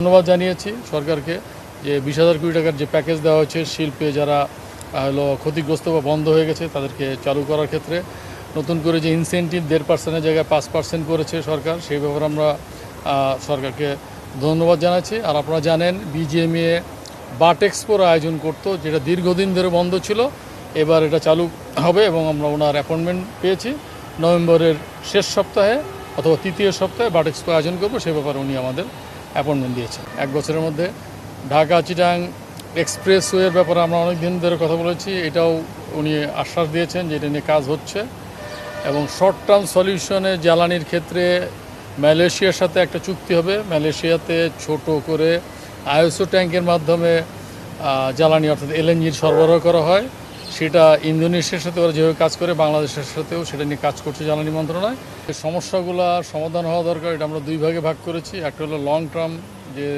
ধন্যবাদ জানিয়েছি সরকারকে যে 20,000 কোটি টাকার যে প্যাকেজ দেওয়া হয়েছে শিল্পে যারা ক্ষতিগ্রস্ত বা বন্ধ হয়ে গেছে তাদেরকে চালু করার ক্ষেত্রে নতুন করে যে ইনসেন্টিভ 1.5%-এর জায়গায় 5% করেছে সরকার, সেই ব্যাপারে আমরা সরকারকে ধন্যবাদ জানাচ্ছি। আর আপনারা জানেন বিজিএমইএ বাট এক্সপোর আয়োজন করত, যেটা দীর্ঘদিন ধরে বন্ধ ছিল। এবার এটা চালু হবে এবং আমরা ওনার অ্যাপয়েন্টমেন্ট পেয়েছি। নভেম্বরের শেষ সপ্তাহে অথবা তৃতীয় সপ্তাহে বাট এক্সপো আয়োজন করবো, সে ব্যাপারে উনি আমাদের অ্যাপয়েন্টমেন্ট দিয়েছেন। 1 বছরের মধ্যে ঢাকা চিটাং এক্সপ্রেসওয়ের ব্যাপারে আমরা অনেক দিন ধরে কথা বলেছি, এটাও উনি আশ্বাস দিয়েছেন যে এটা নিয়ে কাজ হচ্ছে। এবং শর্ট টার্ম সলিউশনে জ্বালানির ক্ষেত্রে মালয়েশিয়ার সাথে একটা চুক্তি হবে। মালয়েশিয়াতে ছোট করে আইএসও ট্যাঙ্কের মাধ্যমে জ্বালানি অর্থাৎ এলএনজির সরবরাহ করা হয়। সেটা ইন্দোনেশিয়ার সাথে ওরা যেভাবে কাজ করে বাংলাদেশের সাথেও সেটা নিয়ে কাজ করছে জ্বালানি মন্ত্রণালয়। এই সমস্যাগুলো সমাধান হওয়া দরকার, এটা আমরা 2 ভাগে ভাগ করেছি। একটা হলো লং টার্ম যে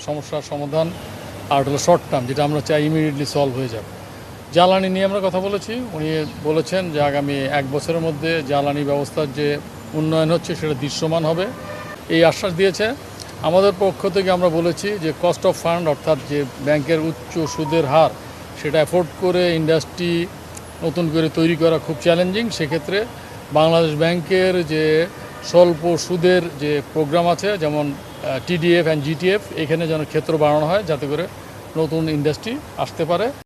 সমস্যার সমাধান, আর হলো শর্ট টার্ম যেটা আমরা চাই ইমিডিয়েটলি সলভ হয়ে যাবে। জ্বালানি নিয়ে আমরা কথা বলেছি, উনি বলেছেন যে আগামী 1 বছরের মধ্যে জ্বালানি ব্যবস্থার যে উন্নয়ন হচ্ছে সেটা দৃশ্যমান হবে, এই আশ্বাস দিয়েছে। আমাদের পক্ষ থেকে আমরা বলেছি যে কস্ট অফ ফান্ড অর্থাৎ যে ব্যাংকের উচ্চ সুদের হার, সেটা অ্যাফোর্ড করে ইন্ডাস্ট্রি নতুন করে তৈরি করা খুব চ্যালেঞ্জিং। সেক্ষেত্রে বাংলাদেশ ব্যাংকের যে স্বল্প সুদের যে প্রোগ্রাম আছে, যেমন টিডিএফ অ্যান্ড জিটিএফ, এখানে যেন ক্ষেত্র বাড়ানো হয় যাতে করে নতুন ইন্ডাস্ট্রি আসতে পারে।